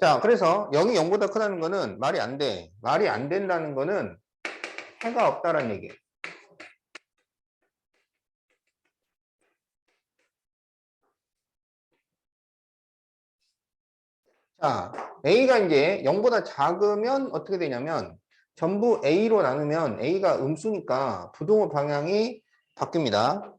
자, 그래서 0이 0보다 크다는 거는 말이 안 돼. 말이 안 된다는 거는 해가 없다라는 얘기예요. 자, A가 이제 0보다 작으면 어떻게 되냐면 전부 A로 나누면 A가 음수니까 부동호 방향이 바뀝니다.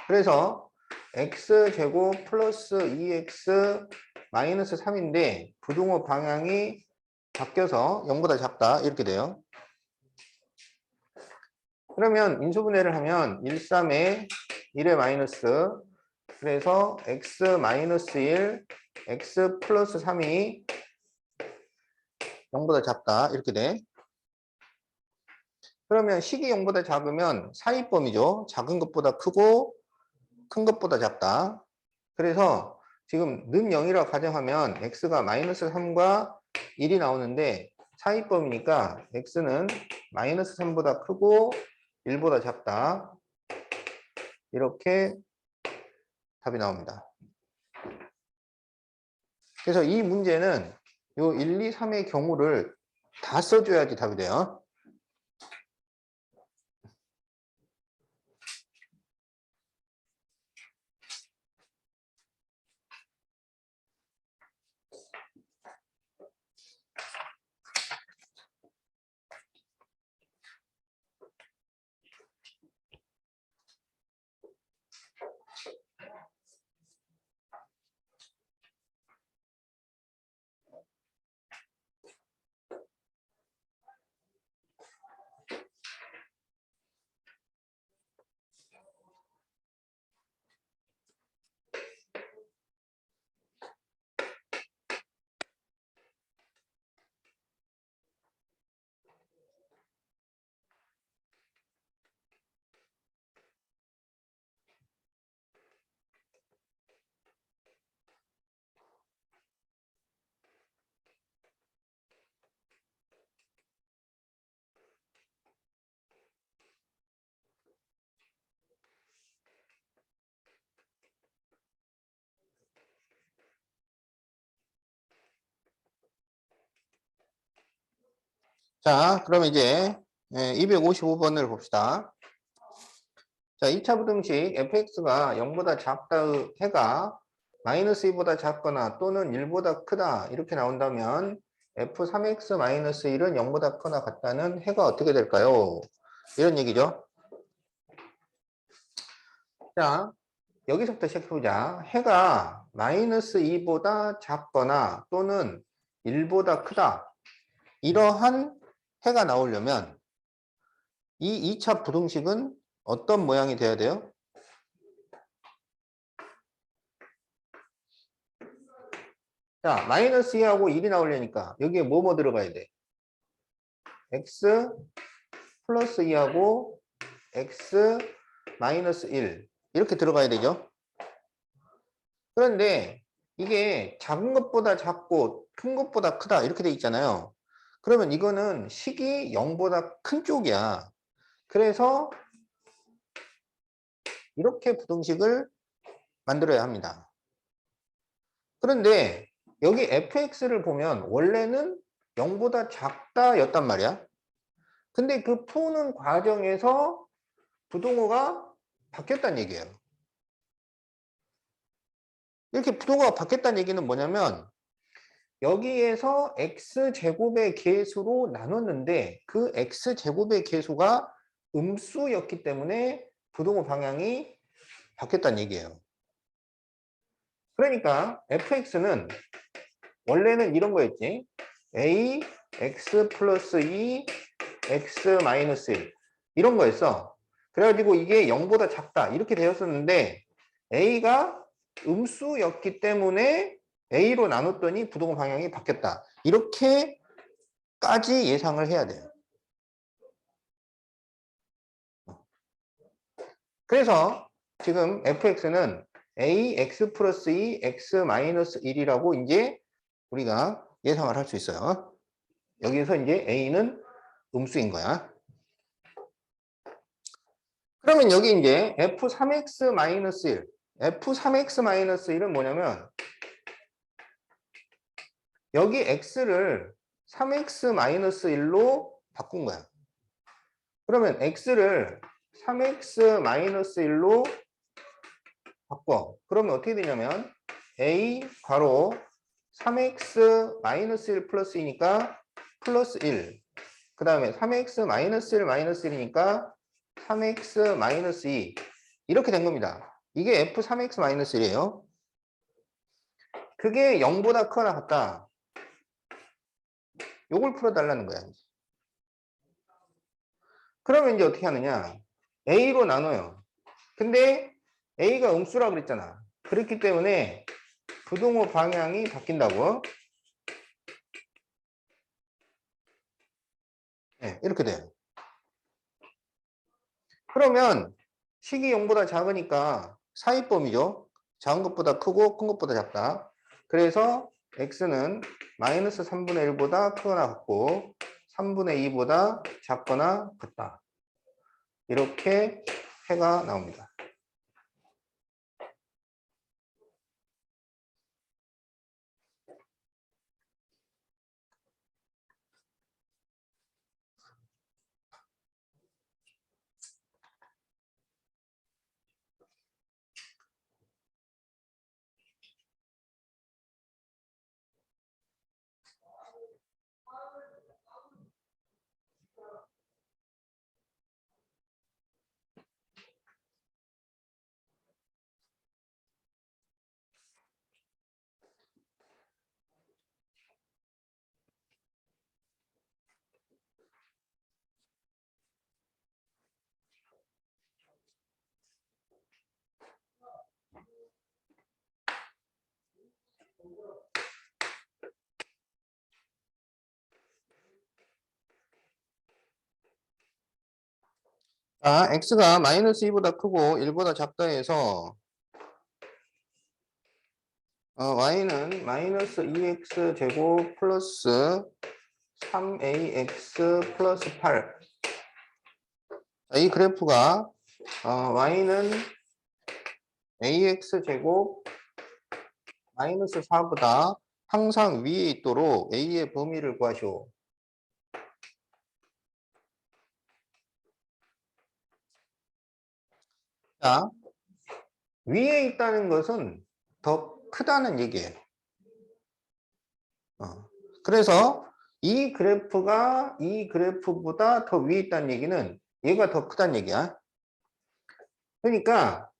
그래서 X제곱 플러스 2X 마이너스 3인데 부동호 방향이 바뀌어서 0보다 작다 이렇게 돼요. 그러면 인수분해를 하면 1, 3에 1의 마이너스 그래서 x 마이너스 1, x 플러스 3이 0보다 작다 이렇게 돼. 그러면 식이 0보다 작으면 사이범위죠. 작은 것보다 크고 큰 것보다 작다. 그래서 지금 는 0이라고 가정하면 x가 마이너스 3과 1이 나오는데 사이범위니까 x는 마이너스 3보다 크고 1보다 작다. 이렇게 답이 나옵니다. 그래서 이 문제는 요 1, 2, 3의 경우를 다 써줘야지 답이 돼요. 자, 그럼 이제 255번을 봅시다. 자, 2차 부등식 fx가 0보다 작다의 해가 마이너스 2보다 작거나 또는 1보다 크다 이렇게 나온다면 f3x-1은 0보다 크거나 같다는 해가 어떻게 될까요? 이런 얘기죠. 자, 여기서부터 시작해보자. 해가 마이너스 2보다 작거나 또는 1보다 크다. 이러한 해가 나오려면 이 2차 부등식은 어떤 모양이 돼야 돼요? 자, 마이너스 2하고 1이 나오려니까 여기에 뭐 들어가야 돼? x 플러스 2하고 x 마이너스 1 이렇게 들어가야 되죠. 그런데 이게 작은 것보다 작고 큰 것보다 크다 이렇게 돼 있잖아요. 그러면 이거는 식이 0보다 큰 쪽이야. 그래서 이렇게 부등식을 만들어야 합니다. 그런데 여기 fx를 보면 원래는 0보다 작다 였단 말이야. 근데 그 푸는 과정에서 부동호가 바뀌었다는 얘기예요. 이렇게 부동호가 바뀌었다는 얘기는 뭐냐면 여기에서 x제곱의 계수로 나눴는데 그 x제곱의 계수가 음수였기 때문에 부동호 방향이 바뀌었다는 얘기예요. 그러니까 fx는 원래는 이런 거였지. a x 플러스 2 x 마이너스 1 이런 거였어. 그래가지고 이게 0보다 작다 이렇게 되었었는데 a가 음수였기 때문에 a로 나눴더니 부동호 방향이 바뀌었다. 이렇게까지 예상을 해야 돼요. 그래서 지금 fx는 ax 플러스 2 x 마이너스 1이라고 이제 우리가 예상을 할 수 있어요. 여기서 이제 a는 음수인 거야. 그러면 여기 이제 f3x-1 f3x-1은 뭐냐면 여기 x를 3x-1로 바꾼 거야. 그러면 x를 3x-1로 바꿔. 그러면 어떻게 되냐면 a 괄호 3x-1 플러스 2니까 플러스 1. 그 다음에 3x-1 마이너스 1이니까 3x 2. 이렇게 된 겁니다. 이게 f3x-1이에요. 그게 0보다 크거나 같다. 요걸 풀어달라는 거야. 그러면 이제 어떻게 하느냐. a로 나눠요. 근데 a가 음수라고 그랬잖아. 그렇기 때문에 부동호 방향이 바뀐다고. 네, 이렇게 돼요. 그러면 식이 0보다 작으니까 사이범위죠. 작은 것보다 크고 큰 것보다 작다. 그래서 x는 마이너스 3분의 1보다 크거나 같고 3분의 2보다 작거나 같다. 이렇게 해가 나옵니다. 자, x가 마이너스 2보다 크고 1보다 작다 해서 y는 마이너스 2x 제곱 플러스 3ax 플러스 8. 자, 이 그래프가 y는 ax 제곱 마이너스 4보다 항상 위에 있도록 a의 범위를 구하시오. 자, 위에 있다는 것은 더 크다는 얘기예요. 그래서 이 그래프가 이 그래프보다 더 위에 있다는 얘기는 얘가 더 크다는 얘기야. 그러니까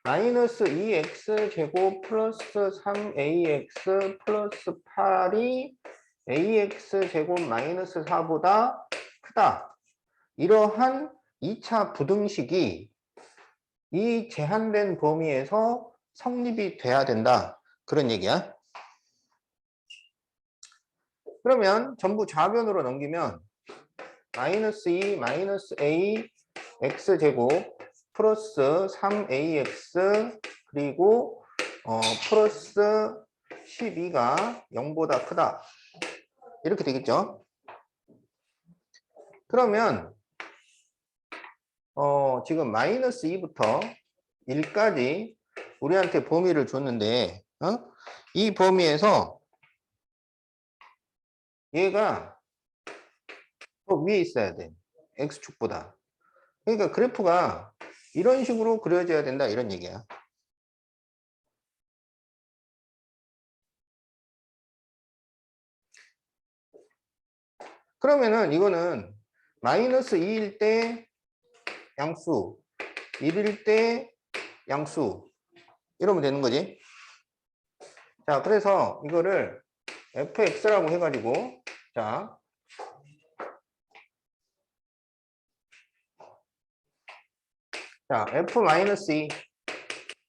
마이너스 2x 제곱 플러스 3ax 플러스 8이 ax 제곱 마이너스 4보다 크다. 이러한 2차 부등식이 이 제한된 범위에서 성립이 돼야 된다. 그런 얘기야. 그러면 전부 좌변으로 넘기면 마이너스 2 마이너스 a x제곱 플러스 3ax 그리고 플러스 12가 0보다 크다. 이렇게 되겠죠. 그러면 지금 마이너스 2부터 1까지 우리한테 범위를 줬는데 이 범위에서 얘가 더 위에 있어야 돼. x축보다. 그러니까 그래프가 이런 식으로 그려져야 된다 이런 얘기야. 그러면은 이거는 마이너스 2일 때 양수, 1일 때 양수 이러면 되는 거지. 자, 그래서 이거를 fx라고 해가지고 자 f-2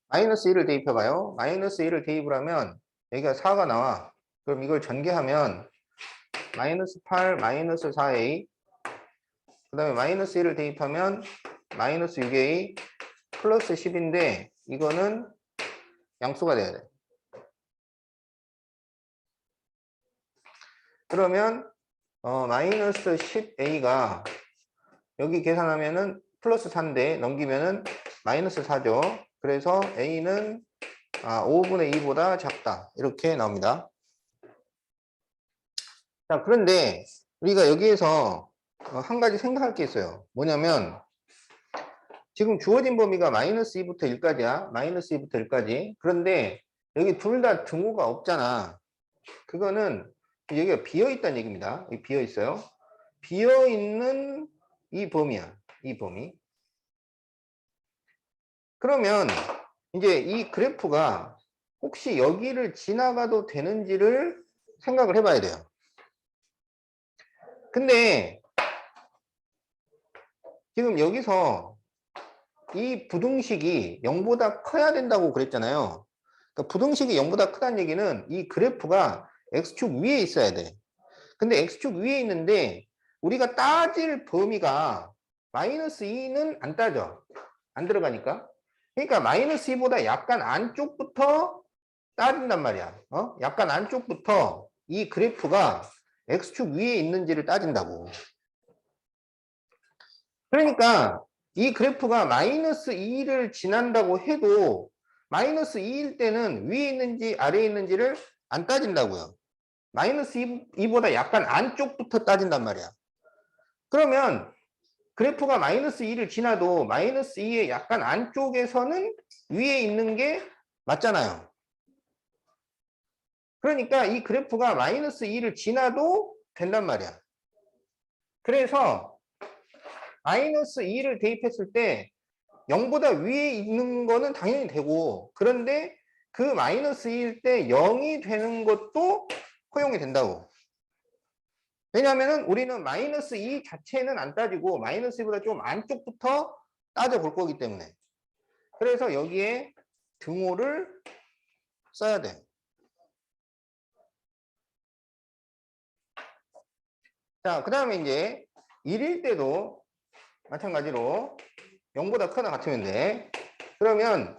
마이너스 1을 대입해봐요. 마이너스 1을 대입을 하면 여기가 4가 나와. 그럼 이걸 전개하면 마이너스 8 마이너스 4a 그 다음에 마이너스 1을 대입하면 마이너스 6a 플러스 10인데 이거는 양수가 돼야 돼. 그러면 마이너스 10a가 여기 계산하면은 플러스 4인데 넘기면은 마이너스 4죠. 그래서 a는 5분의 2보다 작다. 이렇게 나옵니다. 자, 그런데 우리가 여기에서 한 가지 생각할 게 있어요. 뭐냐면 지금 주어진 범위가 마이너스 2부터 1까지야. 마이너스 2부터 1까지. 그런데 여기 둘 다 등호가 없잖아. 그거는 여기가 비어있다는 얘기입니다. 여기 비어있어요. 비어있는 이 범위야. 이 범위. 그러면 이제 이 그래프가 혹시 여기를 지나가도 되는지를 생각을 해봐야 돼요. 근데 지금 여기서 이 부등식이 0보다 커야 된다고 그랬잖아요. 그러니까 부등식이 0보다 크다는 얘기는 이 그래프가 x축 위에 있어야 돼. 근데 x축 위에 있는데 우리가 따질 범위가 마이너스 2는 안 따져. 안 들어가니까. 그러니까 마이너스 2보다 약간 안쪽부터 따진단 말이야. 약간 안쪽부터 이 그래프가 x축 위에 있는지를 따진다고. 그러니까 이 그래프가 마이너스 2를 지난다고 해도 마이너스 2일 때는 위에 있는지 아래에 있는지를 안 따진다고요. 마이너스 2보다 약간 안쪽부터 따진단 말이야. 그러면 그래프가 마이너스 2를 지나도 마이너스 2의 약간 안쪽에서는 위에 있는 게 맞잖아요. 그러니까 이 그래프가 마이너스 2를 지나도 된단 말이야. 그래서 마이너스 2를 대입했을 때 0보다 위에 있는 거는 당연히 되고, 그런데 그 마이너스 2일 때 0이 되는 것도 허용이 된다고. 왜냐하면 우리는 마이너스 2 자체는 안 따지고 마이너스 2보다 좀 안쪽부터 따져볼 거기 때문에. 그래서 여기에 등호를 써야 돼. 자, 그 다음에 이제 1일 때도 마찬가지로 0보다 크거나 같으면 돼. 그러면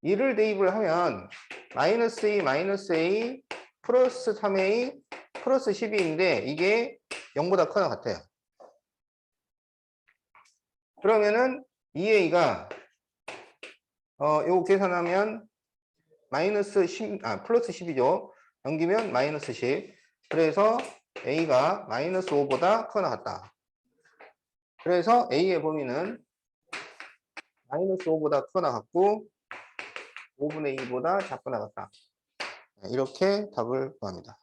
1을 대입을 하면 마이너스 2 마이너스 a 플러스 3a 플러스 12인데 이게 0보다 크거나 같아요. 그러면은 2a가 요거 계산하면 마이너스 10, 플러스 10이죠. 넘기면 마이너스 10. 그래서 a가 마이너스 5보다 크거나 같다. 그래서 a의 범위는 마이너스 5보다 크거나 같고 5분의 2보다 작거나 같다. 이렇게 답을 구합니다.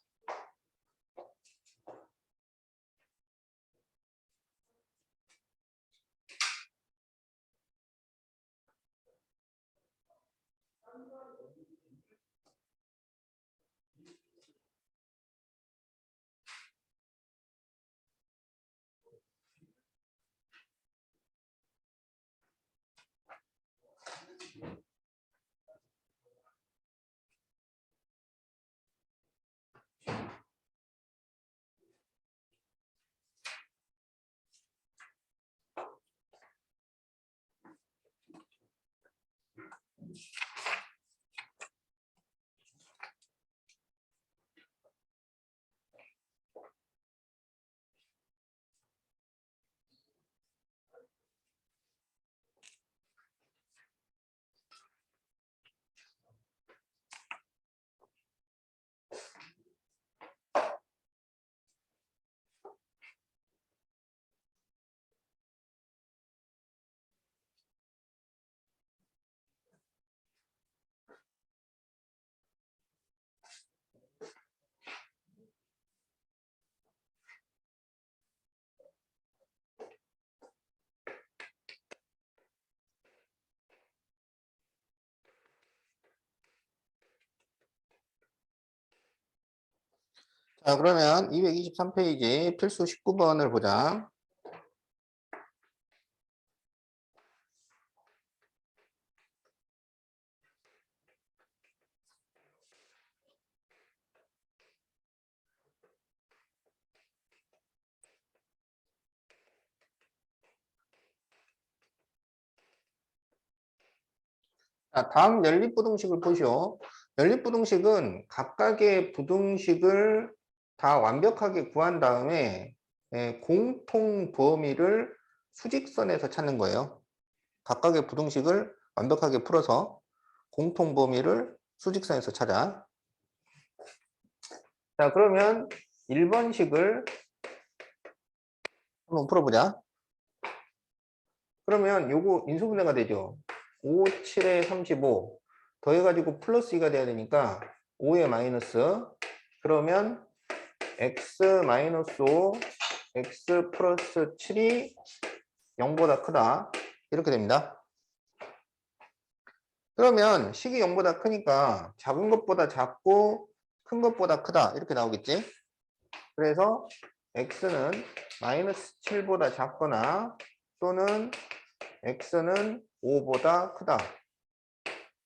자, 그러면 223페이지 필수 19번을 보자. 자, 다음 연립부등식을 보시오. 연립부등식은 각각의 부등식을 다 완벽하게 구한 다음에 공통 범위를 수직선에서 찾는 거예요. 각각의 부등식을 완벽하게 풀어서 공통 범위를 수직선에서 찾아. 자, 그러면 1번식을 한번 풀어보자. 그러면 요거 인수분해가 되죠. 5, 7에 35 더해가지고 플러스 2가 돼야 되니까 5에 마이너스, 그러면 x 마이너스 5, x 플러스 7이 0보다 크다. 이렇게 됩니다. 그러면 식이 0보다 크니까 작은 것보다 작고 큰 것보다 크다. 이렇게 나오겠지? 그래서 x는 마이너스 7보다 작거나 또는 x는 5보다 크다.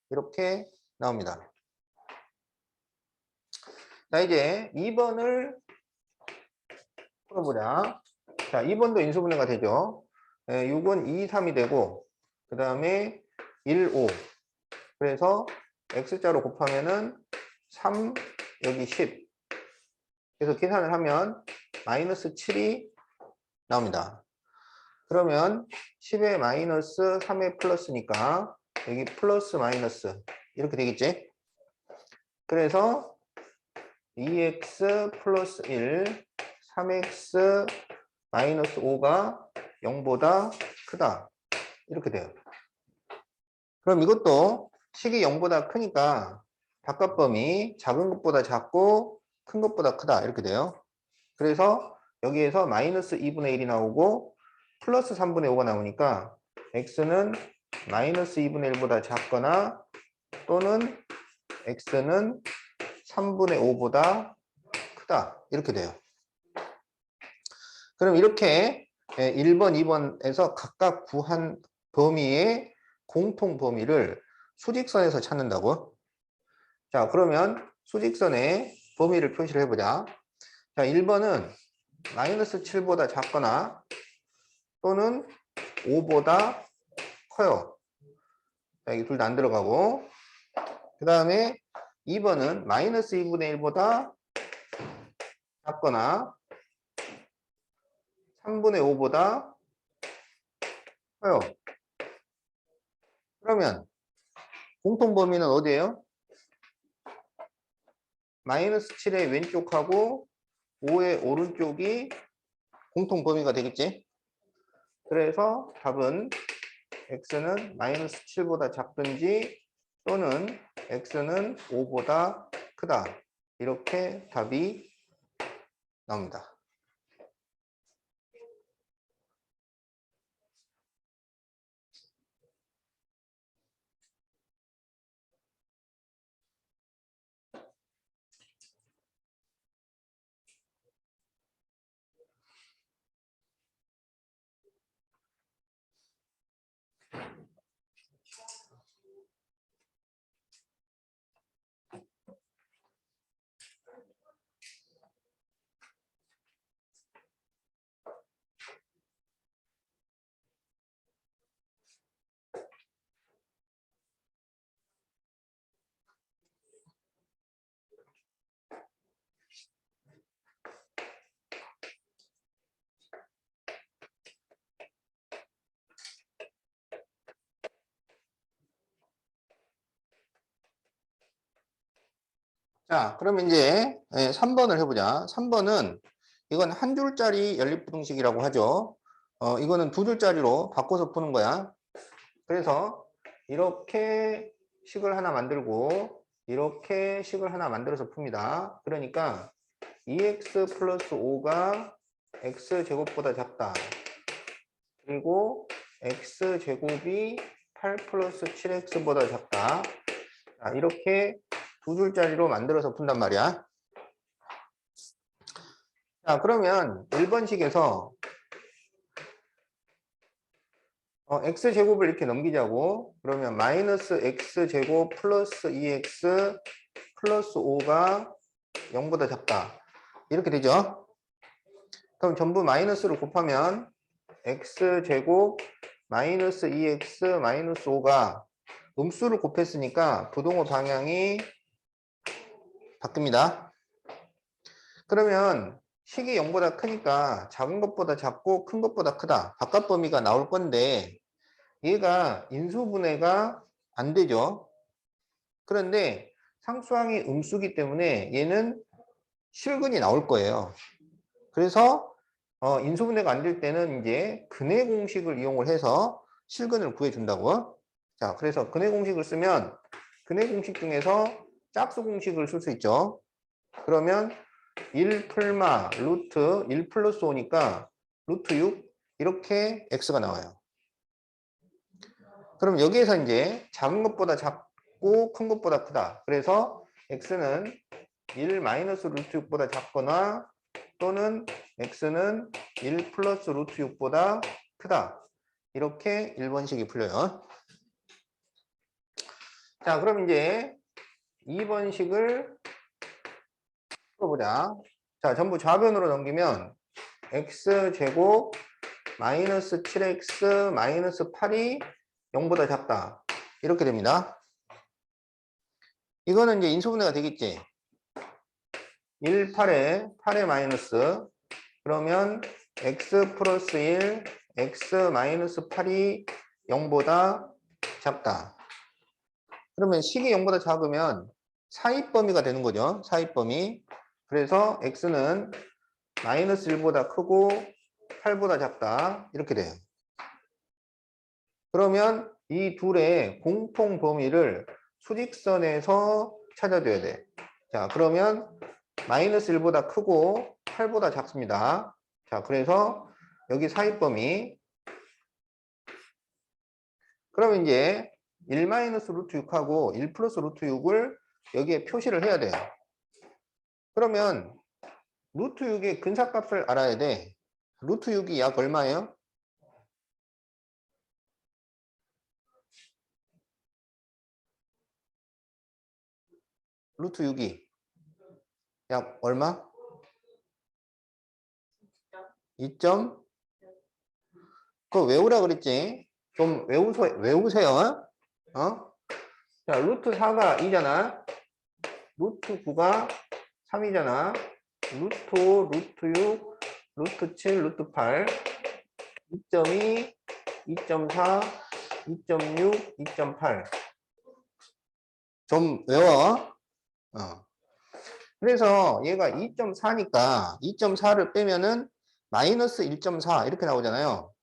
이렇게 나옵니다. 자, 이제 2번을 풀어보자. 자, 2번도 인수분해가 되죠. 6은 2, 3이 되고, 그 다음에 1, 5. 그래서 x자로 곱하면은 3, 여기 10. 그래서 계산을 하면 마이너스 7이 나옵니다. 그러면 10에 마이너스 3에 플러스니까 여기 플러스 마이너스 이렇게 되겠지? 그래서 2x 플러스 1, 3x 마이너스 5가 0보다 크다. 이렇게 돼요. 그럼 이것도 식이 0보다 크니까 바깥범위 작은 것보다 작고 큰 것보다 크다. 이렇게 돼요. 그래서 여기에서 마이너스 2분의 1이 나오고 플러스 3분의 5가 나오니까 x는 마이너스 2분의 1보다 작거나 또는 x는 3분의 5보다 크다. 이렇게 돼요. 그럼 이렇게 1번, 2번에서 각각 구한 범위의 공통 범위를 수직선에서 찾는다고. 자, 그러면 수직선의 범위를 표시를 해보자. 자, 1번은 마이너스 7보다 작거나 또는 5보다 커요. 자, 여기 둘 다 안 들어가고. 그 다음에 2번은 마이너스 2분의 1보다 작거나 3분의 5보다 커요. 그러면 공통 범위는 어디예요? 마이너스 7의 왼쪽하고 5의 오른쪽이 공통 범위가 되겠지? 그래서 답은 x는 마이너스 7보다 작든지 또는 x는 5보다 크다. 이렇게 답이 나옵니다. 자, 그럼 이제 3번을 해보자. 3번은 이건 한 줄짜리 연립부등식이라고 하죠. 이거는 두 줄짜리로 바꿔서 푸는 거야. 그래서 이렇게 식을 하나 만들고 이렇게 식을 하나 만들어서 풉니다. 그러니까 2x 플러스 5가 x제곱보다 작다. 그리고 x제곱이 8 플러스 7x보다 작다. 자, 이렇게 두 줄짜리로 만들어서 푼단 말이야. 자, 그러면 1번식에서 x제곱을 이렇게 넘기자고. 그러면 마이너스 x제곱 플러스 2x 플러스 5가 0보다 작다. 이렇게 되죠. 그럼 전부 마이너스로 곱하면 x제곱 마이너스 2x 마이너스 5가 음수를 곱했으니까 부동호 방향이 바뀝니다. 그러면 식이 0보다 크니까 작은 것보다 작고 큰 것보다 크다. 바깥 범위가 나올 건데 얘가 인수분해가 안 되죠. 그런데 상수항이 음수기 때문에 얘는 실근이 나올 거예요. 그래서 인수분해가 안 될 때는 이제 근해 공식을 이용을 해서 실근을 구해준다고. 자, 그래서 근해 공식을 쓰면 근해 공식 중에서 짝수 공식을 쓸 수 있죠. 그러면 1 풀마 루트 1 플러스 5니까 루트 6 이렇게 x가 나와요. 그럼 여기에서 이제 작은 것보다 작고 큰 것보다 크다. 그래서 x는 1 마이너스 루트 6보다 작거나 또는 x는 1 플러스 루트 6보다 크다. 이렇게 1번식이 풀려요. 자, 그럼 이제 2번식을 풀어보자. 자, 전부 좌변으로 넘기면 x제곱 마이너스 7x 마이너스 8이 0보다 작다. 이렇게 됩니다. 이거는 이제 인수분해가 되겠지. 1, 8에 마이너스. 그러면 x 플러스 1, x 마이너스 8이 0보다 작다. 그러면 식이 0보다 작으면 사입 범위가 되는 거죠. 사입 범위. 그래서 x는 마이너스 1보다 크고 8보다 작다. 이렇게 돼요. 그러면 이 둘의 공통 범위를 수직선에서 찾아줘야 돼. 자, 그러면 마이너스 1보다 크고 8보다 작습니다. 자, 그래서 여기 사입 범위. 그러면 이제 1 마이너스 루트 6하고 1 플러스 루트 6을 여기에 표시를 해야 돼요. 그러면 루트 6의 근사값을 알아야 돼. 루트 6이 약 얼마예요? 루트 6이 약 얼마? 2점? 그거 외우라 그랬지? 좀 외우세요. 어? 자, 루트 4가 2잖아. 루트 9가 3이잖아. 루트 5, 루트 6, 루트 7, 루트 8. 2.2, 2.4, 2.6, 2.8. 좀 외워. 그래서 얘가 2.4니까 2.4를 빼면은 마이너스 1.4 이렇게 나오잖아요.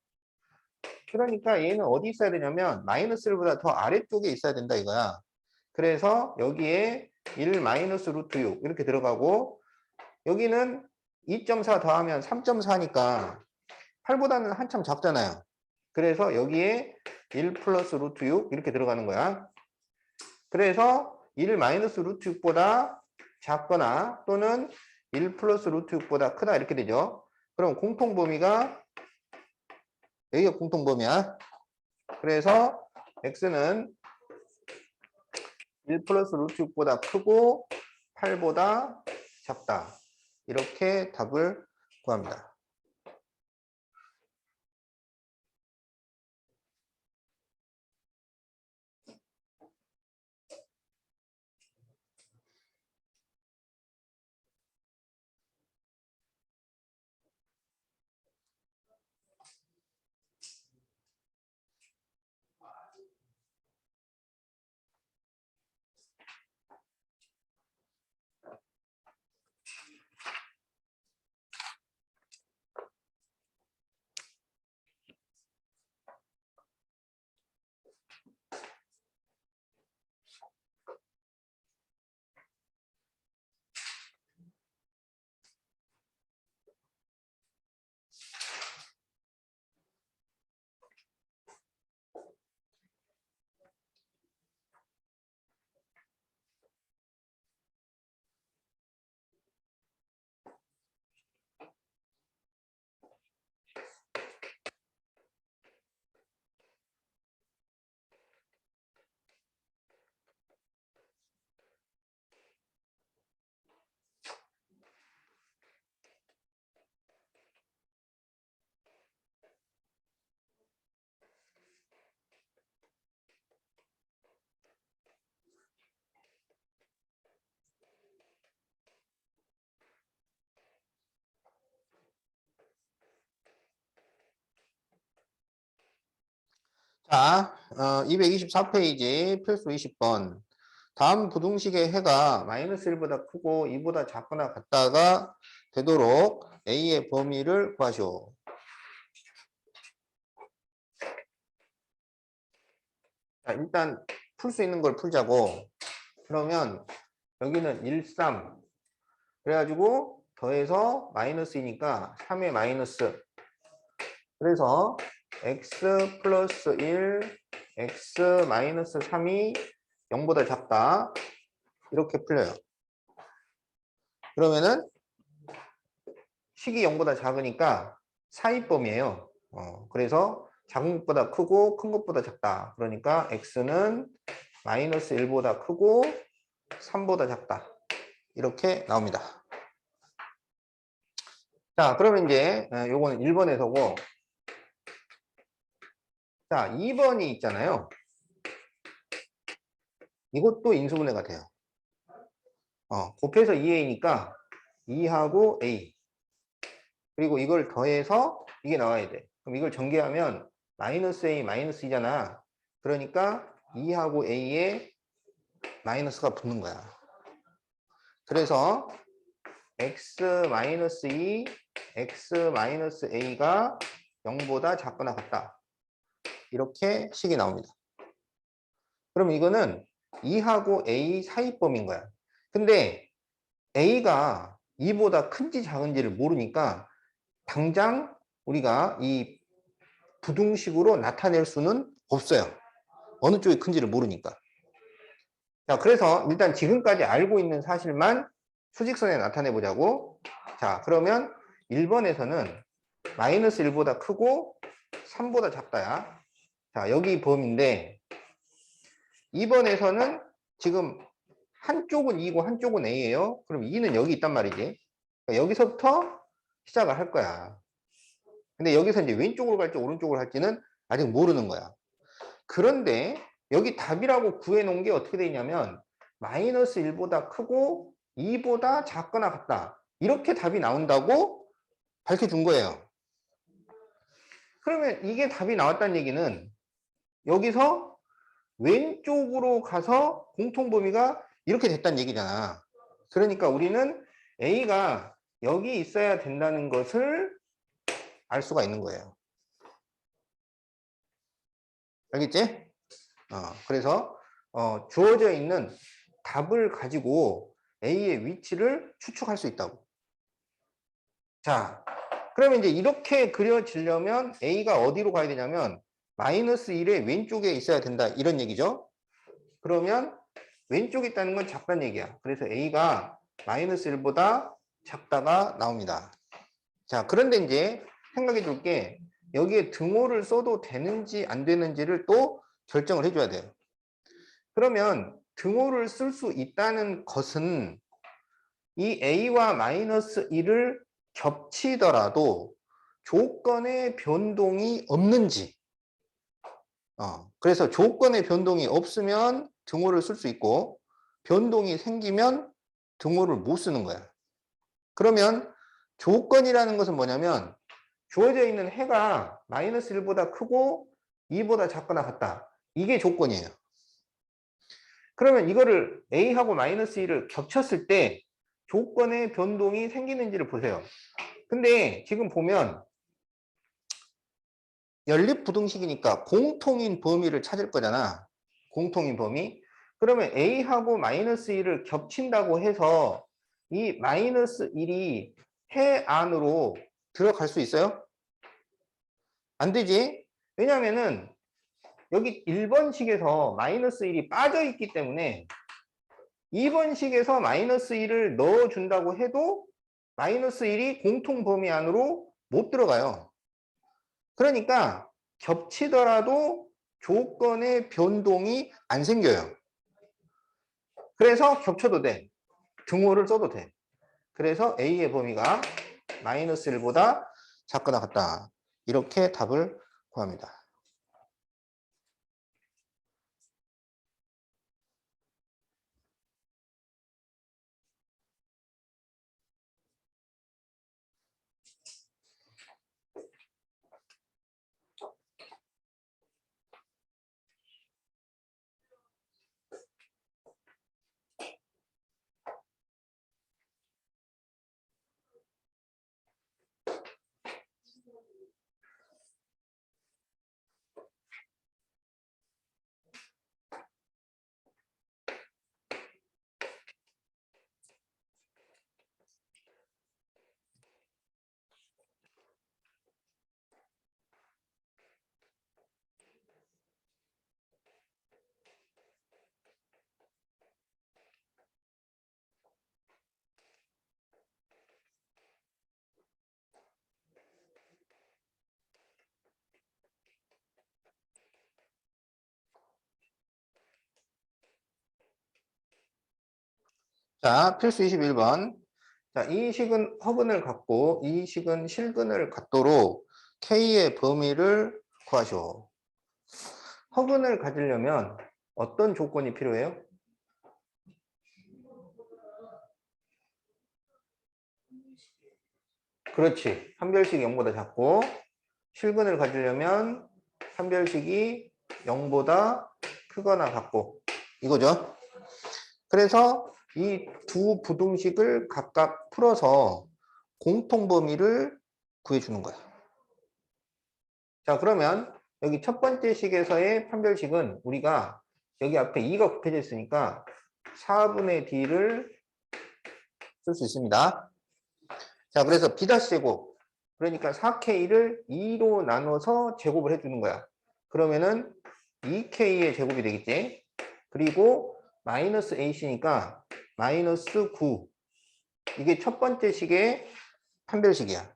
그러니까 얘는 어디 있어야 되냐면 마이너스 1보다 더 아래쪽에 있어야 된다 이거야. 그래서 여기에 1 마이너스 루트 6 이렇게 들어가고 여기는 2.4 더하면 3.4니까 8보다는 한참 작잖아요. 그래서 여기에 1 플러스 루트 6 이렇게 들어가는 거야. 그래서 1 마이너스 루트 6보다 작거나 또는 1 플러스 루트 6보다 크다 이렇게 되죠. 그럼 공통범위가 여기가 공통범위야. 그래서 x는 1 플러스 루트 6보다 크고 8보다 작다. 이렇게 답을 구합니다. 자, 224페이지 필수 20번. 다음 부등식의 해가 마이너스 1보다 크고 2보다 작거나 같다가 되도록 A의 범위를 구하시오. 자, 일단 풀 수 있는 걸 풀자고. 그러면 여기는 1, 3. 그래가지고 더해서 마이너스이니까 3의 마이너스. 그래서 x 플러스 1, x 마이너스 3이 0보다 작다. 이렇게 풀려요. 그러면은 식이 0보다 작으니까 사이범위예요. 그래서 작은 것보다 크고 큰 것보다 작다. 그러니까 x는 마이너스 1보다 크고 3보다 작다. 이렇게 나옵니다. 자, 그러면 이제 요거는 1번에서고, 자, 2번이 있잖아요. 이것도 인수분해가 돼요. 곱해서 2a니까 2하고 a. 그리고 이걸 더해서 이게 나와야 돼. 그럼 이걸 전개하면 마이너스 a 마이너스 2잖아. 그러니까 2하고 a에 마이너스가 붙는 거야. 그래서 x 마이너스 2, x 마이너스 a가 0보다 작거나 같다. 이렇게 식이 나옵니다. 그럼 이거는 2하고 a 사이범인 거야. 근데 a가 2보다 큰지 작은지를 모르니까 당장 우리가 이 부등식으로 나타낼 수는 없어요. 어느 쪽이 큰지를 모르니까. 자, 그래서 일단 지금까지 알고 있는 사실만 수직선에 나타내 보자고. 자, 그러면 1번에서는 마이너스 1보다 크고 3보다 작다야. 자, 여기 범위인데 2번에서는 지금 한쪽은 2고 한쪽은 a예요. 그럼 2는 여기 있단 말이지. 그러니까 여기서부터 시작을 할 거야. 근데 여기서 이제 왼쪽으로 갈지 오른쪽으로 갈지는 아직 모르는 거야. 그런데 여기 답이라고 구해놓은 게 어떻게 되냐면 마이너스 1보다 크고 2보다 작거나 같다. 이렇게 답이 나온다고 밝혀준 거예요. 그러면 이게 답이 나왔다는 얘기는 여기서 왼쪽으로 가서 공통범위가 이렇게 됐다는 얘기잖아. 그러니까 우리는 A가 여기 있어야 된다는 것을 알 수가 있는 거예요. 알겠지? 그래서 주어져 있는 답을 가지고 A의 위치를 추측할 수 있다고. 자, 그러면 이제 이렇게 그려지려면 A가 어디로 가야 되냐면 마이너스 1의 왼쪽에 있어야 된다. 이런 얘기죠. 그러면 왼쪽에 있다는 건 작다는 얘기야. 그래서 A가 마이너스 1보다 작다가 나옵니다. 자, 그런데 이제 생각해 줄게 여기에 등호를 써도 되는지 안 되는지를 또 결정을 해줘야 돼요. 그러면 등호를 쓸 수 있다는 것은 이 A와 마이너스 1을 겹치더라도 조건의 변동이 없는지 그래서 조건의 변동이 없으면 등호를 쓸 수 있고 변동이 생기면 등호를 못 쓰는 거야. 그러면 조건이라는 것은 뭐냐면 주어져 있는 해가 마이너스 1보다 크고 2보다 작거나 같다. 이게 조건이에요. 그러면 이거를 A하고 마이너스 1을 겹쳤을 때 조건의 변동이 생기는지를 보세요. 근데 지금 보면 연립부등식이니까 공통인 범위를 찾을 거잖아. 공통인 범위. 그러면 A하고 마이너스 1을 겹친다고 해서 이 마이너스 1이 해 안으로 들어갈 수 있어요? 안 되지. 왜냐면은 여기 1번식에서 마이너스 1이 빠져 있기 때문에 2번식에서 마이너스 1을 넣어준다고 해도 마이너스 1이 공통 범위 안으로 못 들어가요. 그러니까 겹치더라도 조건의 변동이 안 생겨요. 그래서 겹쳐도 돼. 등호를 써도 돼. 그래서 A의 범위가 마이너스 1보다 작거나 같다. 이렇게 답을 구합니다. 자, 필수 21번. 자, 이 식은 허근을 갖고 이 식은 실근을 갖도록 K의 범위를 구하시오. 허근을 가지려면 어떤 조건이 필요해요? 그렇지. 판별식이 0보다 작고 실근을 가지려면 판별식이 0보다 크거나 같고 이거죠. 그래서 이 두 부등식을 각각 풀어서 공통범위를 구해주는 거야. 자, 그러면 여기 첫 번째 식에서의 판별식은 우리가 여기 앞에 2가 곱해져 있으니까 4분의 D를 쓸 수 있습니다. 자, 그래서 B-제곱. 그러니까 4K를 2로 나눠서 제곱을 해주는 거야. 그러면은 2K의 제곱이 되겠지. 그리고 마이너스 H니까 마이너스 9. 이게 첫 번째 식의 판별식이야.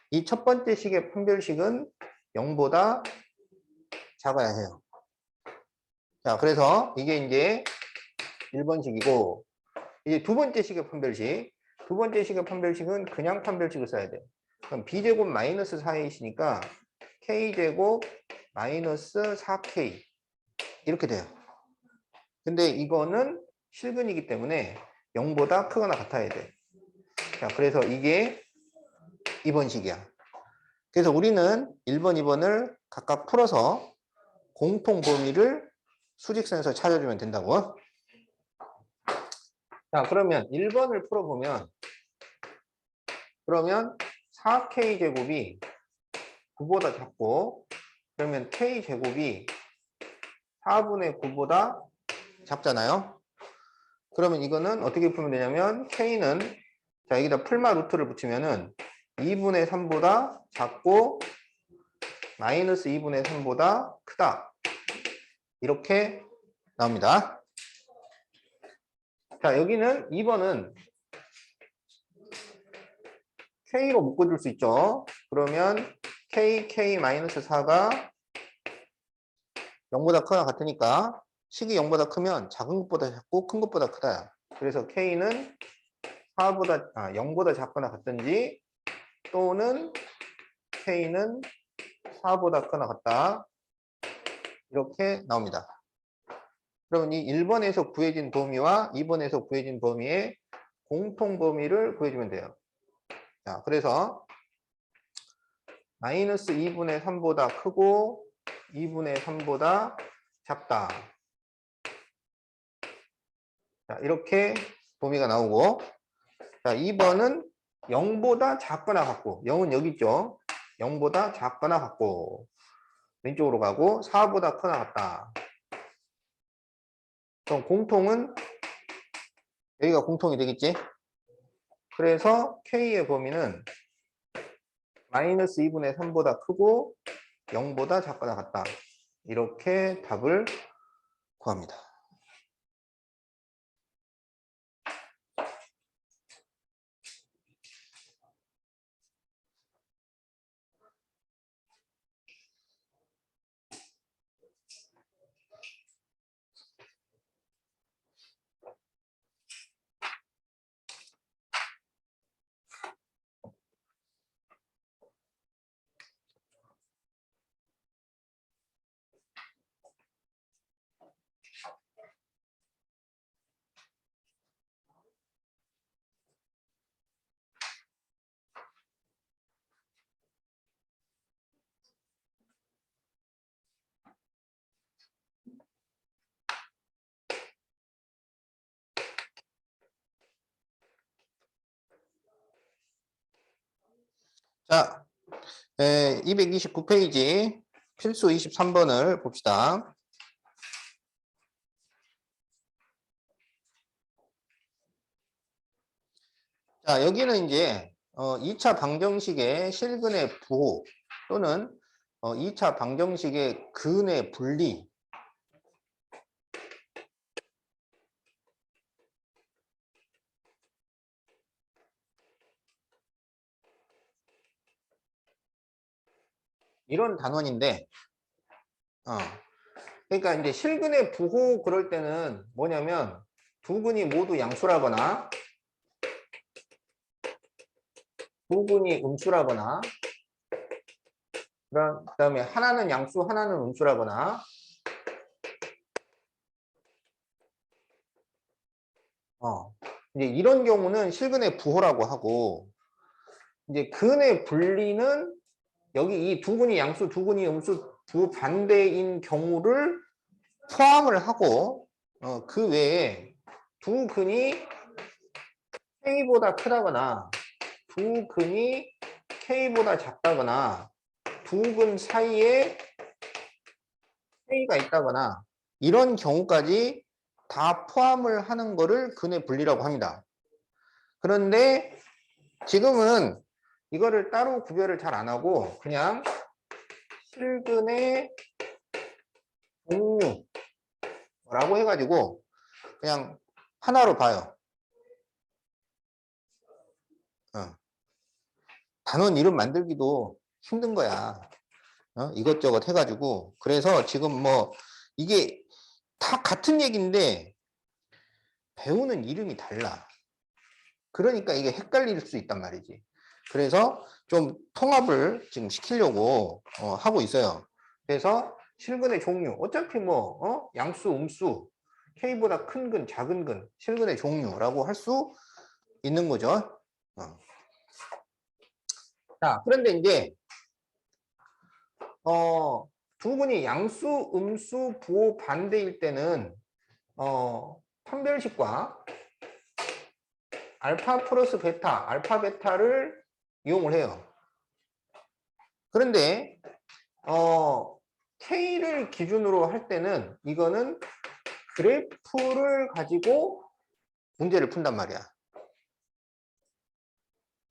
이 첫 번째 식의 판별식은 0보다 작아야 해요. 자, 그래서 이게 이제 1번식이고, 이제 두 번째 식의 판별식. 두 번째 식의 판별식은 그냥 판별식을 써야 돼. 그럼 B제곱 마이너스 4A시니까 K제곱 마이너스 4K. 이렇게 돼요. 근데 이거는 실근이기 때문에 0보다 크거나 같아야 돼. 자, 그래서 이게 2번식이야. 그래서 우리는 1번, 2번을 각각 풀어서 공통 범위를 수직선에서 찾아주면 된다고. 자, 그러면 1번을 풀어보면, 그러면 4K제곱이 9보다 작고, 그러면 K제곱이 4분의 9보다 작잖아요. 그러면 이거는 어떻게 풀면 되냐면, K는, 자, 여기다 풀마 루트를 붙이면은 2분의 3보다 작고, 마이너스 2분의 3보다 크다. 이렇게 나옵니다. 자, 여기는 2번은 K로 묶어줄 수 있죠. 그러면 K-4가 0보다 크거나 같으니까 식이 0보다 크면 작은 것보다 작고 큰 것보다 크다. 그래서 K는 0보다 작거나 같든지 또는 K는 4보다 크거나 같다. 이렇게 나옵니다. 그러면 이 1번에서 구해진 범위와 2번에서 구해진 범위의 공통 범위를 구해주면 돼요. 자, 그래서 마이너스 2분의 3보다 크고 2분의 3보다 작다. 자, 이렇게 범위가 나오고, 자, 2번은 0보다 작거나 같고, 0은 여기 있죠. 0보다 작거나 같고, 왼쪽으로 가고 4보다 크거나 같다. 그럼 공통은 여기가 공통이 되겠지? 그래서 K의 범위는 마이너스 2분의 3보다 크고 0보다 작거나 같다. 이렇게 답을 구합니다. 자, 229페이지 필수 23번을 봅시다. 자, 여기는 이제 2차 방정식의 실근의 부호 또는 2차 방정식의 근의 분리, 이런 단원인데, 그러니까 이제 실근의 부호 그럴 때는 뭐냐면 두 근이 모두 양수라거나 두 근이 음수라거나 그다음에 하나는 양수 하나는 음수라거나 이제 이런 경우는 실근의 부호라고 하고 이제 근의 분리는 여기 이 두 근이 양수 두 근이 음수 두 반대인 경우를 포함을 하고 그 외에 두 근이 K보다 크다거나 두 근이 K보다 작다거나 두 근 사이에 K가 있다거나 이런 경우까지 다 포함을 하는 거를 근의 분리라고 합니다. 그런데 지금은 이거를 따로 구별을 잘 안 하고 그냥 실근의 종류라고 해가지고 그냥 하나로 봐요. 단원 이름 만들기도 힘든 거야. 이것저것 해가지고. 그래서 지금 뭐 이게 다 같은 얘기인데 배우는 이름이 달라. 그러니까 이게 헷갈릴 수 있단 말이지. 그래서 좀 통합을 지금 시키려고 하고 있어요. 그래서 실근의 종류 어차피 뭐 양수, 음수, K보다 큰 근, 작은 근, 실근의 종류라고 할 수 있는 거죠. 자, 그런데 이제 두 분이 양수, 음수, 부호 반대일 때는 판별식과 알파 플러스 베타, 알파 베타를 이용을 해요. 그런데 K를 기준으로 할 때는 이거는 그래프를 가지고 문제를 푼단 말이야.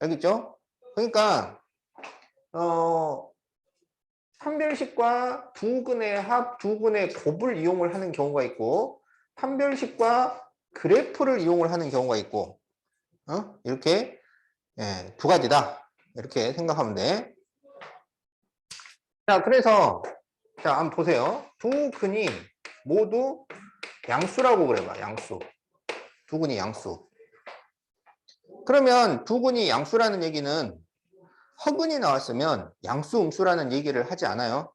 알겠죠? 그러니까 판별식과 두 근의 합, 두 근의 곱을 이용을 하는 경우가 있고 판별식과 그래프를 이용을 하는 경우가 있고 이렇게 두 가지다. 이렇게 생각하면 돼. 자, 그래서 자, 한번 보세요. 두 근이 모두 양수라고 그래봐. 양수. 두 근이 양수. 그러면 두 근이 양수라는 얘기는 허근이 나왔으면 양수, 음수라는 얘기를 하지 않아요.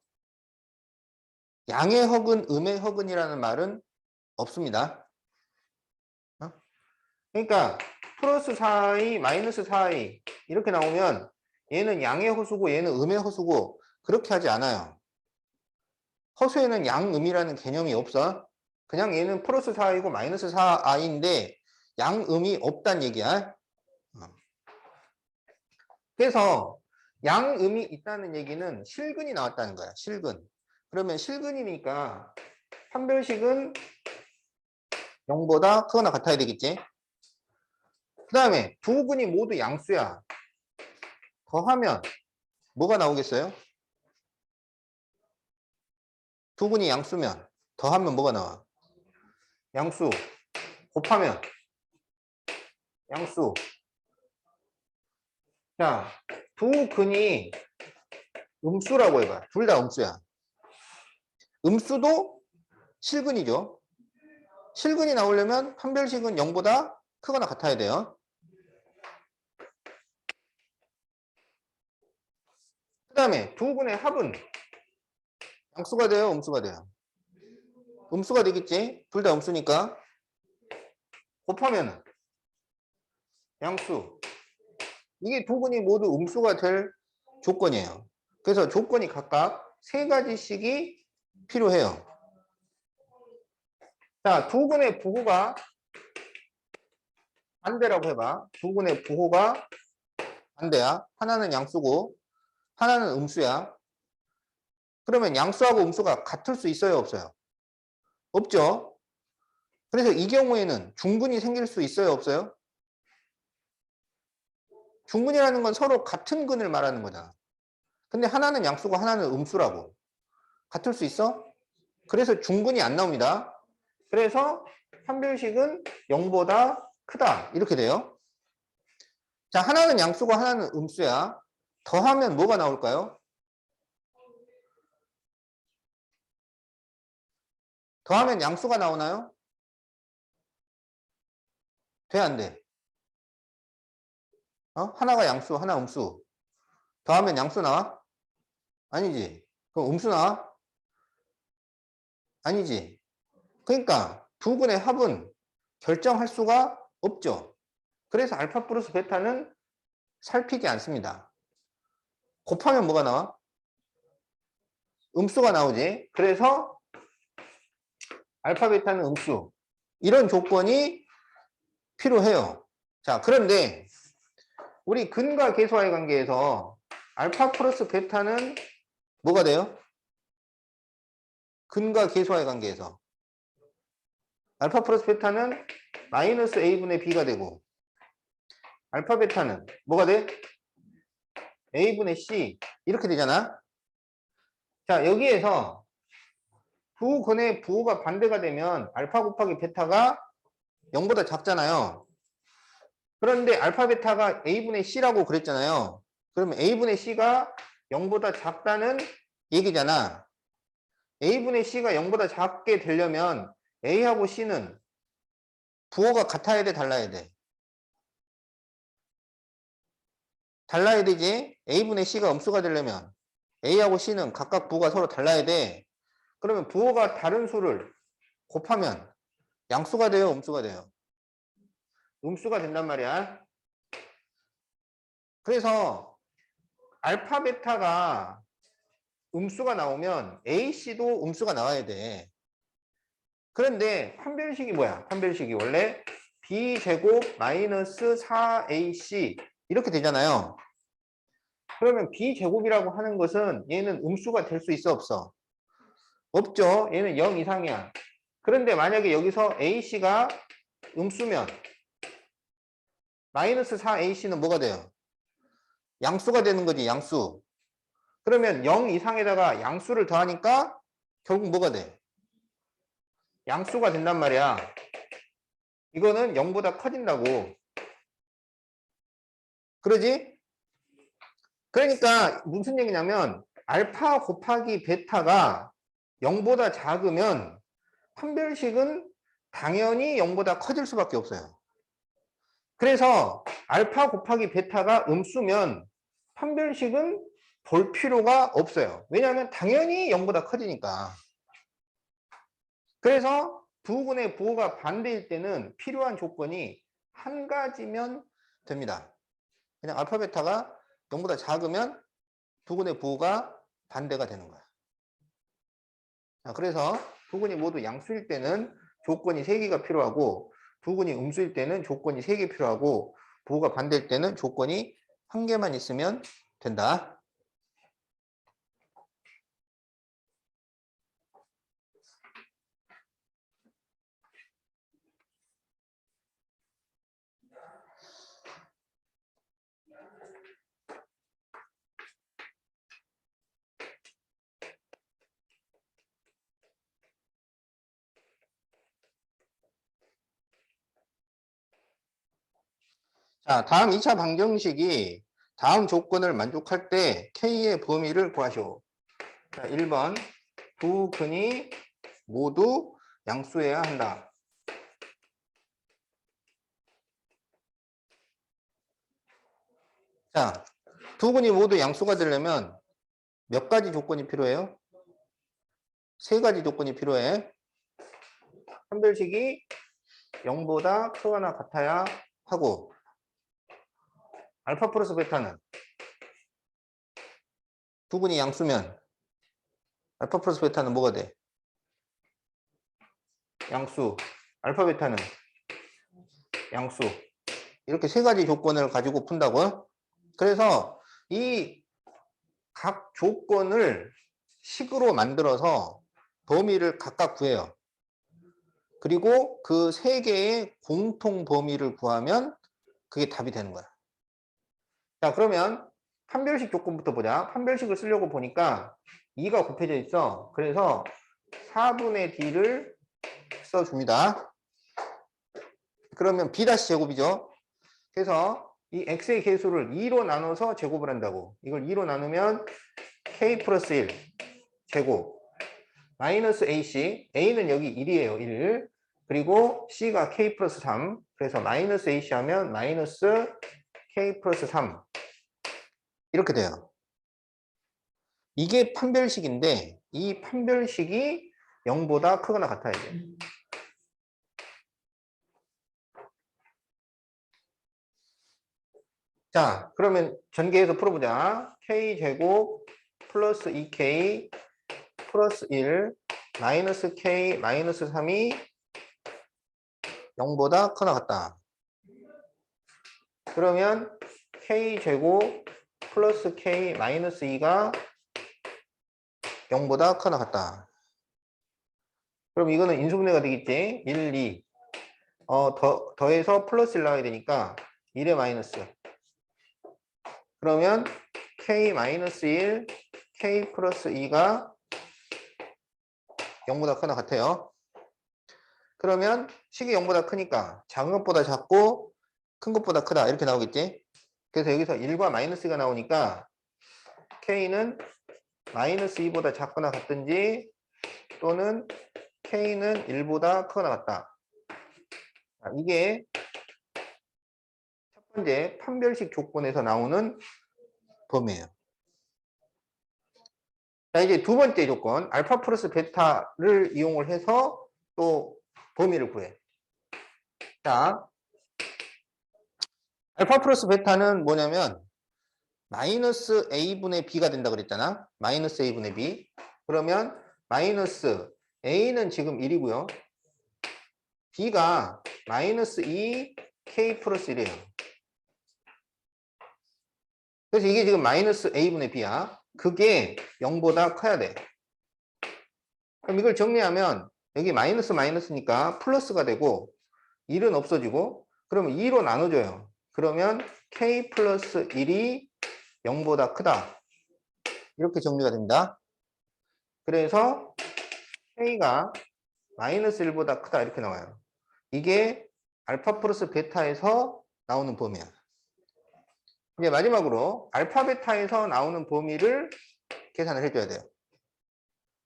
양의 허근, 음의 허근이라는 말은 없습니다. 그러니까 플러스 4i, 마이너스 4i 이렇게 나오면 얘는 양의 허수고 얘는 음의 허수고 그렇게 하지 않아요. 허수에는 양음이라는 개념이 없어. 그냥 얘는 플러스 4i고 마이너스 4i인데 양음이 없단 얘기야. 그래서 양음이 있다는 얘기는 실근이 나왔다는 거야. 실근. 그러면 실근이니까 판별식은 0보다 크거나 같아야 되겠지. 그 다음에 두 근이 모두 양수야. 더하면 뭐가 나오겠어요? 두 근이 양수면 더하면 뭐가 나와? 양수. 곱하면 양수. 자, 두 근이 음수라고 해봐. 둘 다 음수야. 음수도 실근이죠. 실근이 나오려면 판별식은 0보다 크거나 같아야 돼요. 그 다음에 두 근의 합은 양수가 돼요? 음수가 돼요? 음수가 되겠지? 둘 다 음수니까. 곱하면 양수. 이게 두 근이 모두 음수가 될 조건이에요. 그래서 조건이 각각 세 가지씩이 필요해요. 자, 두 근의 부호가 반대라고 해봐. 두 근의 부호가 반대야. 하나는 양수고 하나는 음수야. 그러면 양수하고 음수가 같을 수 있어요? 없어요? 없죠. 그래서 이 경우에는 중근이 생길 수 있어요? 없어요? 중근이라는 건 서로 같은 근을 말하는 거잖아. 근데 하나는 양수고 하나는 음수라고. 같을 수 있어? 그래서 중근이 안 나옵니다. 그래서 판별식은 0보다 크다. 이렇게 돼요. 자, 하나는 양수고 하나는 음수야. 더하면 뭐가 나올까요? 더하면 양수가 나오나요? 돼, 안 돼? 하나가 양수, 하나 음수. 더하면 양수 나와? 아니지. 그럼 음수 나와? 아니지. 그러니까 두 근의 합은 결정할 수가 없죠. 그래서 알파 플러스 베타는 살피지 않습니다. 곱하면 뭐가 나와? 음수가 나오지. 그래서 알파 베타는 음수. 이런 조건이 필요해요. 자, 그런데 우리 근과 계수와의 관계에서 알파 플러스 베타는 뭐가 돼요? 근과 계수와의 관계에서 알파 플러스 베타는 마이너스 a분의 b가 되고, 알파 베타는 뭐가 돼? a분의 c 이렇게 되잖아. 자, 여기에서 두 근의 부호가 반대가 되면 알파 곱하기 베타가 0보다 작잖아요. 그런데 알파 베타가 a분의 c라고 그랬잖아요. 그러면 a분의 c가 0보다 작다는 얘기잖아. a분의 c가 0보다 작게 되려면 a하고 c는 부호가 같아야 돼, 달라야 돼? 달라야 되지. a분의 c가 음수가 되려면 a하고 c는 각각 부호가 서로 달라야 돼. 그러면 부호가 다른 수를 곱하면 양수가 돼요, 음수가 돼요? 음수가 된단 말이야. 그래서 알파 베타가 음수가 나오면 AC도 음수가 나와야 돼. 그런데 판별식이 뭐야? 판별식이 원래 B제곱 마이너스 4AC 이렇게 되잖아요. 그러면 B제곱이라고 하는 것은 얘는 음수가 될 수 있어, 없어? 없죠. 얘는 0 이상이야. 그런데 만약에 여기서 AC가 음수면 마이너스 4AC는 뭐가 돼요? 양수가 되는 거지, 양수. 그러면 0 이상에다가 양수를 더하니까 결국 뭐가 돼? 양수가 된단 말이야. 이거는 0보다 커진다고. 그러지? 그러니까 무슨 얘기냐면 알파 곱하기 베타가 0보다 작으면 판별식은 당연히 0보다 커질 수밖에 없어요. 그래서 알파 곱하기 베타가 음수면 판별식은 볼 필요가 없어요. 왜냐하면 당연히 0보다 커지니까. 그래서 두 근의 부호가 반대일 때는 필요한 조건이 한 가지면 됩니다. 그냥 알파 베타가 0보다 작으면 두 근의 부호가 반대가 되는 거야. 자, 그래서 두 근이 모두 양수일 때는 조건이 3개가 필요하고, 두 근이 음수일 때는 조건이 3개 필요하고, 부호가 반대일 때는 조건이 1개만 있으면 된다. 자, 다음 2차 방정식이 다음 조건을 만족할 때 K의 범위를 구하시오. 자, 1번. 두 근이 모두 양수여야 한다. 자, 두 근이 모두 양수가 되려면 몇 가지 조건이 필요해요? 3가지 조건이 필요해. 판별식이 0보다 크거나 같아야 하고, 알파 플러스 베타는 두 근이 양수면 알파 플러스 베타는 뭐가 돼? 양수. 알파 베타는 양수. 이렇게 3가지 조건을 가지고 푼다고요? 그래서 이 각 조건을 식으로 만들어서 범위를 각각 구해요. 그리고 그 3개의 공통 범위를 구하면 그게 답이 되는 거야. 자, 그러면 판별식 조건부터 보자. 판별식을 쓰려고 보니까 2가 곱해져 있어. 그래서 4분의 D를 써줍니다. 그러면 B-제곱이죠. 그래서 이 x의 개수를 2로 나눠서 제곱을 한다고. 이걸 2로 나누면 k 플러스 1 제곱 마이너스 ac, a는 여기 1이에요. 1. 그리고 C가 K 플러스 3. 그래서 마이너스 AC 하면 마이너스 K 플러스 3. 이렇게 돼요. 이게 판별식인데 이 판별식이 0보다 크거나 같아야 돼요. 자, 그러면 전개해서 풀어보자. K제곱 플러스 2K 플러스 1 마이너스 K 마이너스 3이 0보다 크거나 같다. 그러면 K제곱 플러스 K 마이너스 2가 0보다 크거나 같다. 그럼 이거는 인수분해가 되겠지? 1, 2. 더해서 플러스 1 나와야 되니까 1에 마이너스. 그러면 K 마이너스 1, K 플러스 2가 0보다 크거나 같아요. 그러면 식이 0보다 크니까 작은 것보다 작고 큰 것보다 크다 이렇게 나오겠지? 그래서 여기서 1과 마이너스가 나오니까 K는 마이너스 2보다 작거나 같든지 또는 K는 1보다 크거나 같다. 자, 이게 첫 번째 판별식 조건에서 나오는 범위예요. 자, 이제 두 번째 조건 알파 플러스 베타를 이용을 해서 또 범위를 구해. 자, 알파 플러스 베타는 뭐냐면 마이너스 a분의 b가 된다 그랬잖아. 마이너스 a분의 b. 그러면 마이너스 a는 지금 1이고요. b가 마이너스 2k 플러스 1이에요. 그래서 이게 지금 마이너스 a분의 b야. 그게 0보다 커야 돼. 그럼 이걸 정리하면 여기 마이너스 마이너스니까 플러스가 되고 1은 없어지고 그러면 2로 나눠줘요. 그러면 k 플러스 1이 0보다 크다. 이렇게 정리가 됩니다. 그래서 k가 마이너스 1보다 크다 이렇게 나와요. 이게 알파 플러스 베타에서 나오는 범위야. 이제 마지막으로 알파 베타에서 나오는 범위를 계산을 해줘야 돼요.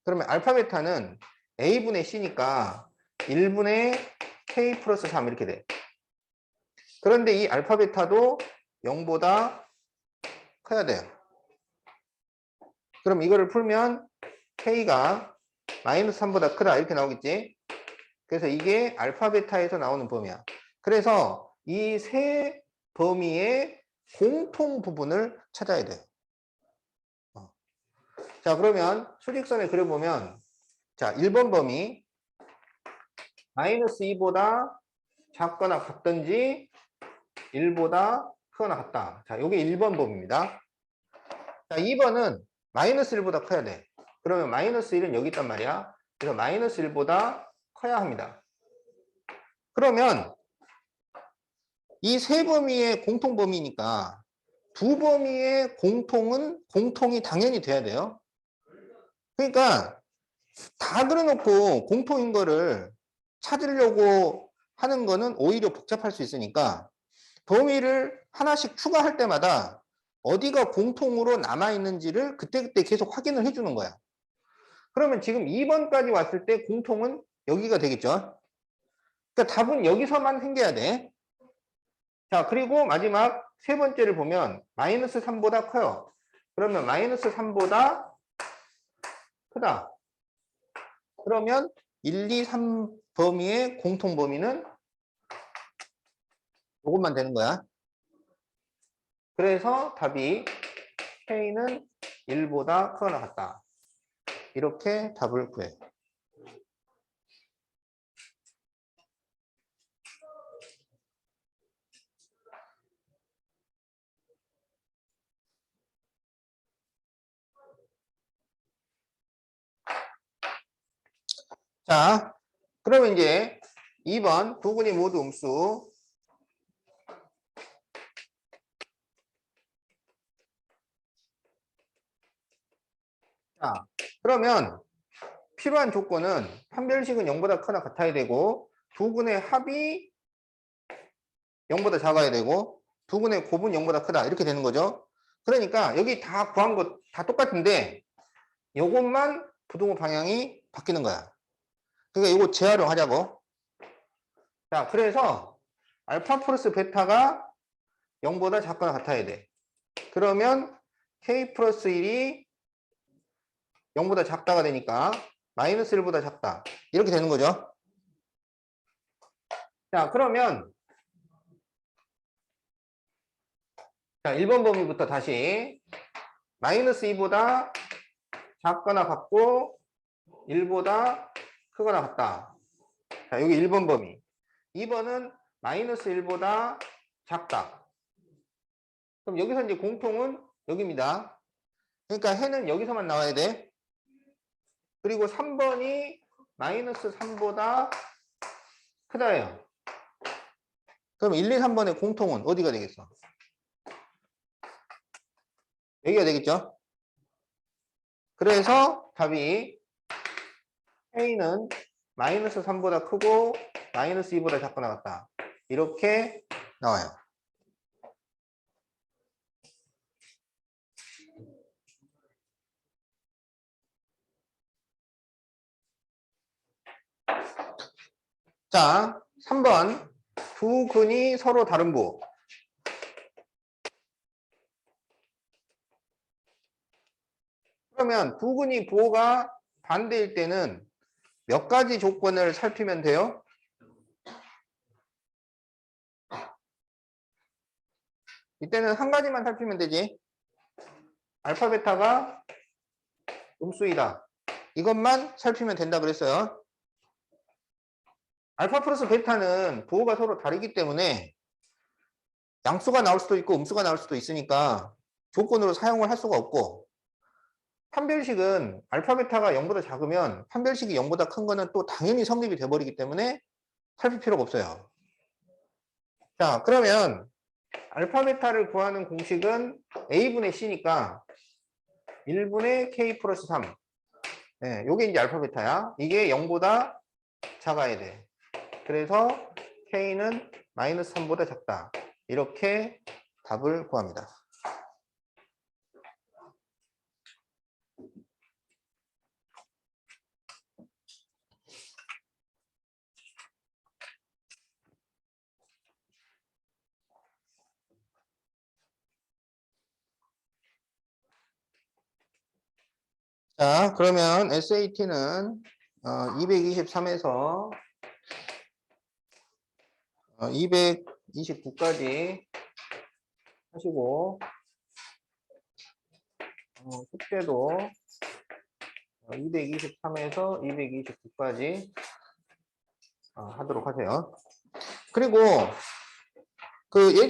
그러면 알파 베타는 a분의 c니까 1분의 k 플러스 3 이렇게 돼. 그런데 이 알파 베타도 0보다 커야 돼요. 그럼 이거를 풀면 k가 마이너스 3보다 크다 이렇게 나오겠지. 그래서 이게 알파 베타에서 나오는 범위야. 그래서 이 세 범위의 공통 부분을 찾아야 돼요. 자, 그러면 수직선에 그려보면 자, 1번 범위 마이너스 2보다 작거나 같든지 1보다 크거나 같다. 자, 이게 1번 범위입니다. 자, 2번은 마이너스 1보다 커야 돼. 그러면 마이너스 1은 여기 있단 말이야. 그래서 마이너스 1보다 커야 합니다. 그러면 이 세 범위의 공통 범위니까 두 범위의 공통이 당연히 돼야 돼요. 그러니까 다 그려놓고 공통인 거를 찾으려고 하는 거는 오히려 복잡할 수 있으니까 범위를 하나씩 추가할 때마다 어디가 공통으로 남아있는지를 그때그때 계속 확인을 해주는 거야. 그러면 지금 2번까지 왔을 때 공통은 여기가 되겠죠. 그러니까 답은 여기서만 생겨야 돼. 자, 그리고 마지막 세 번째를 보면 마이너스 3보다 커요. 그러면 마이너스 3보다 크다. 그러면 1, 2, 3 범위의 공통 범위는 이것만 되는 거야. 그래서 답이 K는 1보다 크거나 같다. 이렇게 답을 구해. 자, 그러면 이제 2번 두 군이 모두 음수. 자, 그러면 필요한 조건은 판별식은 0보다 크거나 같아야 되고 두 군의 합이 0보다 작아야 되고 두 군의 곱은 0보다 크다 이렇게 되는 거죠. 그러니까 여기 다 구한 거 다 똑같은데 요것만 부등호 방향이 바뀌는 거야. 그러니까 이거 재활용하자고. 자, 그래서 알파 플러스 베타가 0보다 작거나 같아야 돼. 그러면 K 플러스 1이 0보다 작다가 되니까 마이너스 1보다 작다. 이렇게 되는 거죠. 자, 그러면 자, 1번 범위부터 다시 마이너스 2보다 작거나 같고 1보다 크거나 같다. 자, 여기 1번 범위. 2번은 마이너스 1보다 작다. 그럼 여기서 이제 공통은 여기입니다. 그러니까 해는 여기서만 나와야 돼. 그리고 3번이 마이너스 3보다 크다예요. 그럼 1, 2, 3번의 공통은 어디가 되겠어? 여기가 되겠죠? 그래서 답이 A는 마이너스 3보다 크고 마이너스 2보다 작거나 같다. 이렇게 나와요. 자, 3번. 두 근이 서로 다른 부호. 그러면 두 근이 부호가 반대일 때는 몇 가지 조건을 살피면 돼요? 이때는 한 가지만 살피면 되지. 알파 베타가 음수이다. 이것만 살피면 된다 그랬어요. 알파 플러스 베타는 부호가 서로 다르기 때문에 양수가 나올 수도 있고 음수가 나올 수도 있으니까 조건으로 사용을 할 수가 없고, 판별식은 알파 베타가 0보다 작으면 판별식이 0보다 큰 거는 또 당연히 성립이 돼버리기 때문에 살필 필요가 없어요. 자, 그러면 알파 베타를 구하는 공식은 A분의 C니까 1분의 K 플러스 3. 네, 요게 이제 알파 베타야. 이게 0보다 작아야 돼. 그래서 K는 마이너스 3보다 작다. 이렇게 답을 구합니다. 자, 그러면 SAT는 223에서 229까지 하시고, 숙제도 223에서 229까지 하도록 하세요. 그리고 그